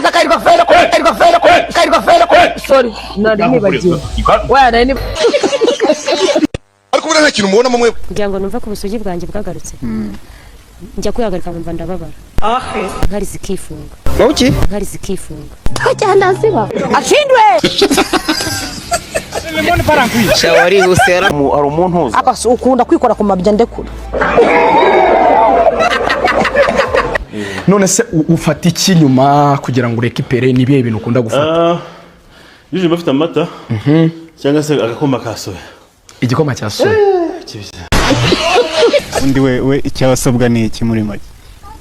Zakairwa fera ko. Sorry. Nari nibagiwe. Wa nari ariko nta kintu mubona mwe kugira ngo numva ko ubusugi bwanjye bwagarutse. Njya kuyagarika mva ndababara. Nkari zikifunga. Bauchi? Nkari zikifunga. Cyanda ziba. Ashindwe. Lemon parankwi. Shawari usera Ari umuntu uza. Aba ukunda kwikora ku mabya ndekura. None se ufata iki nyuma kugira ngo rekipere nibiye ibintu ukunda gufata? Yuje bafite amata. Cyangwa se agakoma ka soya. Igikoma cya soya. Undi we icyabasabwa ni iki muri make?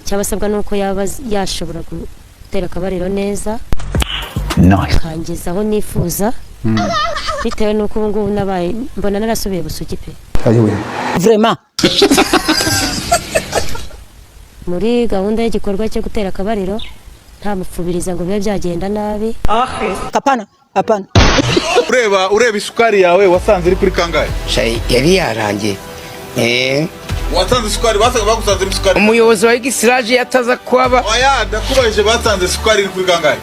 Cyabasabwa nuko yaba yashobora gutera akabariro neza. Nice. Kangizaho nifuza. Bitewe nuko ubu ngubu nabaye mbona narasubiye busugi pe. Vraiment. Muri gahunda y'igikorwa cyo gutera akabariro nta mupfubiriza ngo bibe byagenda nabi. Hapana. ureba isukari yawe wasanze iri kuri kangahe? Yari yarangiye. Wasanze isukari bagusanze isukari. Umuyobozi wa Gisiraje yataza kwaba. Oya ndakubaje basanze isukari iri kuri kangahe?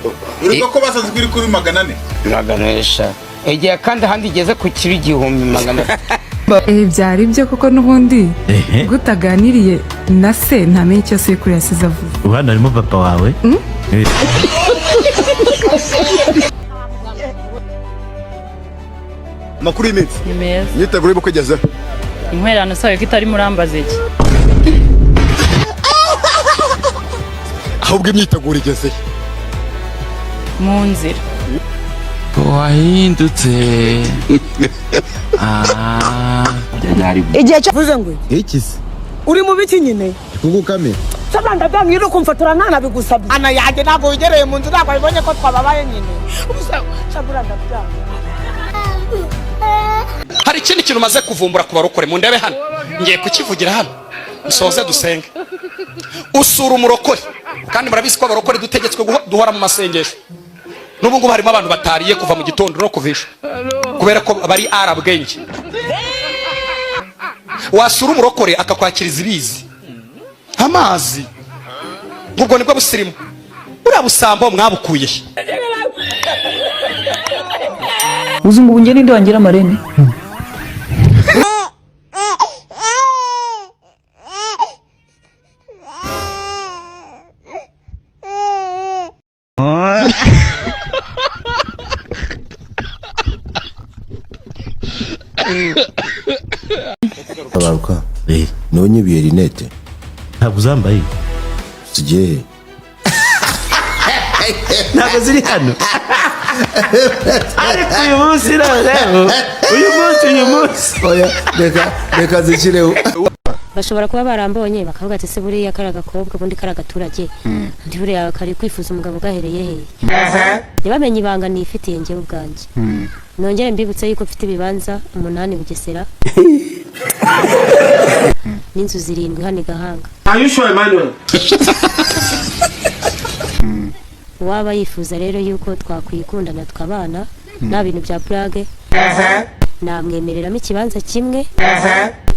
Uriko ko basanze iri kuri 400. 400. Egiye kandi handi igeze ku kiri 100. Byari byo koko nubundi gutaganiriye na se ntamenye icyo se kuri yasize avuze. Uhana arimo papa wawe? Makuru imitsi. Nimeza. Nitegure bwo kugeza. Inkwerano sawe ko itari murambaze iki. Ahubwo imyiteguro igeze. Mu nzira. Wahindutse. Igihe cyo vuze ngo Ikizi. uri mu biki nyine? Kugukame. Sabanda bamwira kumfatura nana bigusabye. Ana yaje ntabwo ugereye mu nzu ntabwo ibonye ko twababaye nyine. Ubusa cyabura ndabyanga. Hari ikindi kintu maze kuvumbura ku barokore mu ndebe hano. Ngiye kukivugira hano. Musoze dusenge. Usura umurokore. Kandi murabizi ko abarokore dutegetswe duhora mu masengesho. N'ubu ngubu harimo abantu batariye kuva mu gitondo no kuvisha. Kubera ko bari arabwenge. Wasura umurokore akakwakiriza ibizi. Amazi. Ubwo nibwo busirimu. Uriya busambo mwabukuye. Uzi ngo ngene ndi wangira marene. Abaruka. Nonye bierinete. Ntabwo zambaye. Sigiye. Ntabwo ziri hano. Ariko uyu munsi uyu munsi. Oya reka zikireho. Bashobora kuba barambonye bakavuga ati se buriya karaga kobwa bundi karaga turage. Ndi buriya kari kwifuza umugabo gahereye he. Ntibamenye ibanga nifitiye nge ubwanje. Nongere mbibutse yuko mfite ibibanza 8 Bugesera. N'inzu 7 hano Gahanga. Are you sure, Emmanuel? Waba yifuza rero yuko twakwikundana tukabana nta bintu bya plage. Namwemereramo ikibanza kimwe.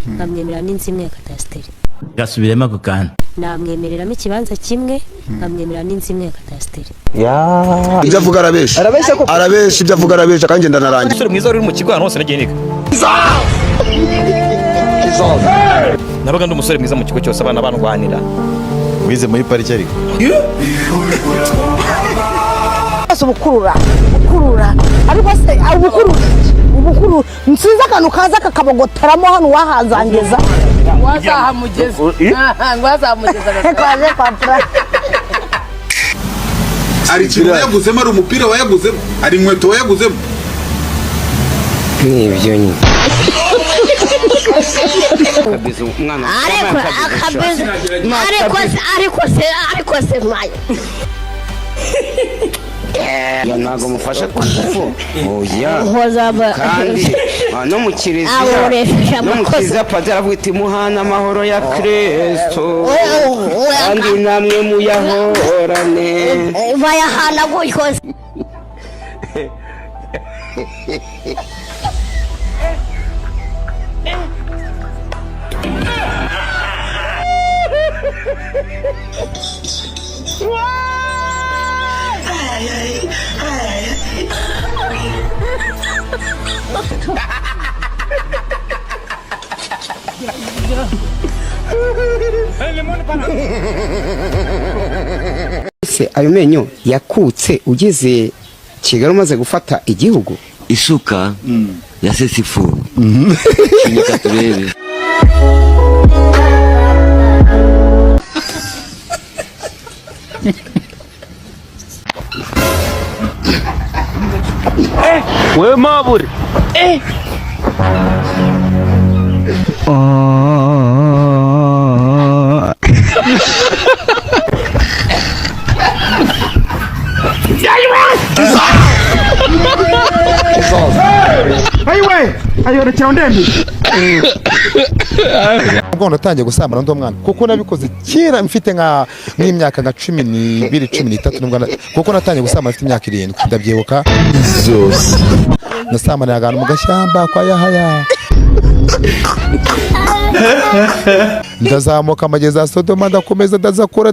Nkamwemerera n'inzu imwe ya kadasteri. Gasubiremo ako kantu. Namwemereramo ikibanza kimwe. Nkamwemerera n'inzu imwe ya kadasteri. Ibyo avuga arabesha ibyo avuga arabesha kandi ndanarangiye. Umusore mwiza uri mu kigo hano hose nagiye niga. Nabaga ndi umusore mwiza mu kigo cyose abana bandwanira. Wize muri parike ariko. Ubukurura ariko se ubukuru nsinza kanu kaza kakabogoteramo hano wahazangeza Wazahamugeza. Kwaje kwapra. Ari kintu yaguzemo ari umupira wayaguzemo ari inkweto wayaguzemo. Nibyo nyine. Ariko se mayo. Ya ntago mufasha kufu. Oya. Kandi no mu kiriziya padiri aravuga ati muhana amahoro ya Kristo. Kandi namwe muyahorane. Bayahana gutyo. Se ayo menyo yakutse ugeze Kigali umaze gufata igihugu. Isuka ya sesifu shinyika turebe. We maburi ubwo natangiye gusambana ndo mwana kuko nabikoze kera mfite nk'imyaka nka 12 13 nubwo kuko natangiye gusambana mfite imyaka 7 ndabyibuka zose nasambana ahantu mu gashyamba kwa Yahaya ndazamuka amagezi ya Sodoma ndakomeza ndazakura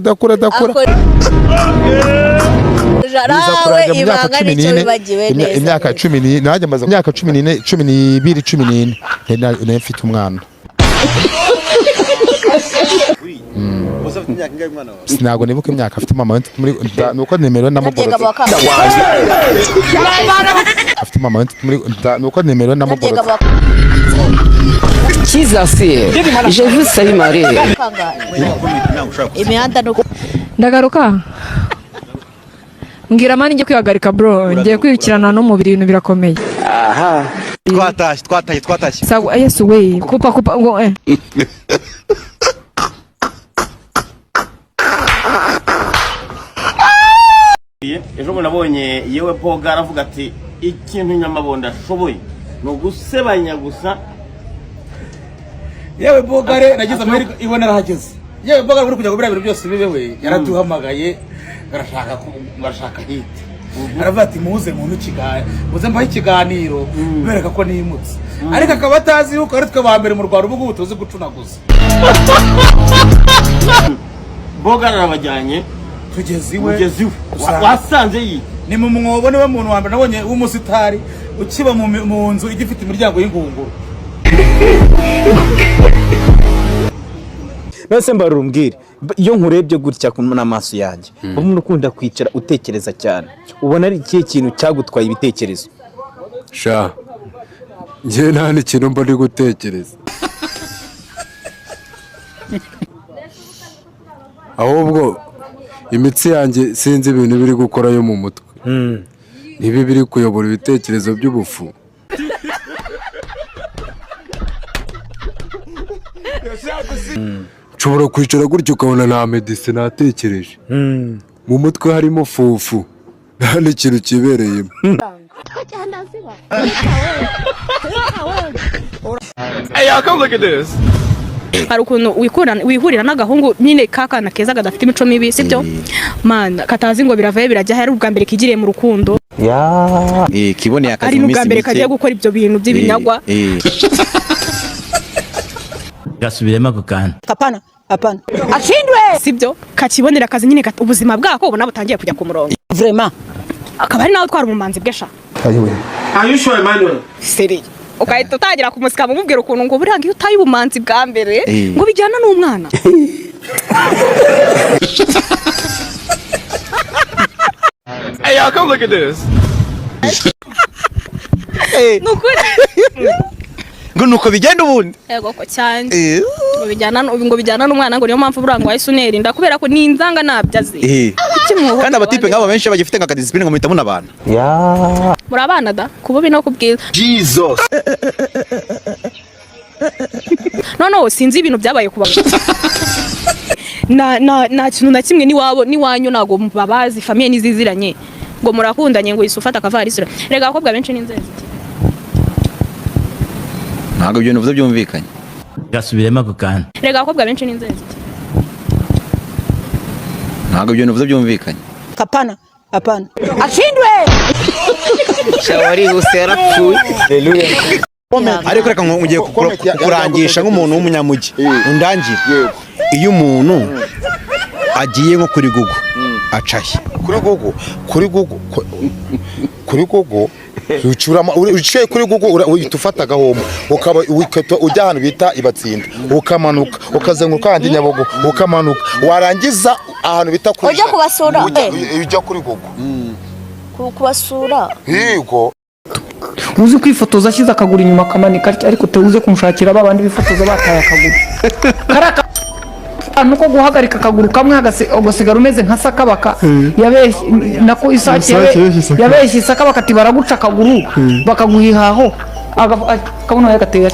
jarawe ibanga nicyo bibagiwe neza imyaka 10 najya maze imyaka 14 12 14 nari mfite umwana sinago nibuka imyaka afite mama muri nuko nimero namugorotse afite mama muri nuko nimero namugorotse Kizase je veux salut Marie imihanda nuko ndagaruka mbwira mani njye kwihagarika bro ngiye kwibukirana n'umubiri ibintu birakomeye. Aha twatashye Sawa Yesu we kupa ngo ejo nabonye yewe Boga aravuga ati ikintu Nyamabonda ashoboye no gusebanya gusa. Yewe Boga re nagize amahirwe ibona arahageze. Yewe Boga buri kujya kubira ibintu byose bibewe yaraduhamagaye barashaka hit. Aravuga ati muze muntu kigaye muze mbaho ikiganiro bereka ko nimutse ariko akaba atazi yuko ari twe ba mbere mu Rwanda ubu tuzi gucunaguza. Boga arabajyanye tugeze iwe wasanze yi ni mu mwobo niwe muntu wambere nabonye w'umusitari ukiba mu nzu igifite imiryango y'ingunguru. Nase mbarumbwire iyo nkurebye gutya n'amaso yanjye umuntu ukunda kwicara utekereza cyane ubona ari ikihe kintu cyagutwaye ibitekerezo sha nje nta n'ikintu mba ndi gutekereza ahubwo imitsi yanjye sinzi ibintu biri gukora yo mu mutwe nibi biri kuyobora ibitekerezo by'ubufu nshobora kwicara gutyo ukabona nta medicine natekereje mu mutwe harimo fufu nta n'ikintu kibereyemo. Hey, y'all, come look at this. hari ukuntu wihurira n'agahungu nyine kakana keza gadafite imico mibi sibyo man katazi ngo biravaye birajya hari ubwa mbere kigiriye mu rukundo kiboneye akazi mu minsi ubwa mbere kagiye gukora ibyo bintu by'ibinyagwa gasubiremo ako kantu apana ashindwe sibyo kakibonera akazi nyine ubuzima bwako ubona butangiye kujya ku murongo vraiment akaba ari nawe twara umumanzi bwesha Are you sure Emmanuel? Seri ukahita utangira kumusika mumubwira ukuntu ngo buranga iyo utaye ubumanzi bwa mbere ngo bijyana n'umwana. Hey, y'all, come look at this. Nukuri. Ngo nuko bigenda ubundi. Yego ko cyane. Ngo bijyana n'umwana ngo niyo mpamvu buranga wa Isuneri ndakubera ko ni inzanga nabyaze. Kandi abatipe nk'aba benshi bagifite nka discipline ngo muhita abana. Muri abana da kububi no kubwira. Jesus. No sinzi ibintu byabaye kuba. Na kintu na kimwe niwanyu nago babazi famille niziziranye ngo murakundanye ngo isufata akavarisira. Rega akobwa benshi n'inzezi. Ntago ibyo nuvuze byumvikanye. gasubiremo ako kantu Rega akobwa benshi n'inzezi. Ntago ibyo nuvuze byumvikanye. Hapana ashindwe shawari husera pfu. Ariko reka ngiye kurangisha nk'umuntu w'umunyamujyi undangire iyo umuntu agiye nko kuri Google acaye kuri Google ucurama uciye kuri Google uhita ufata agahombo ukaba ujya ahantu bita Ibatsinda ukamanuka ukazenguruka handi Nyabugo ukamanuka warangiza ahantu bita kuri ujya kubasura ujya kuri Google kubasura yego uzi kwifotoza ashyize akaguru inyuma akamanika ariko tuze kumushakira babandi bifotoza bataye akaguru karaka nuko guhagarika akaguru kamwe agasigara umeze nka sakabaka yabeshye nako isake yabeshye sakabaka ati baraguca akaguru bakaguhihaho akabona yagateye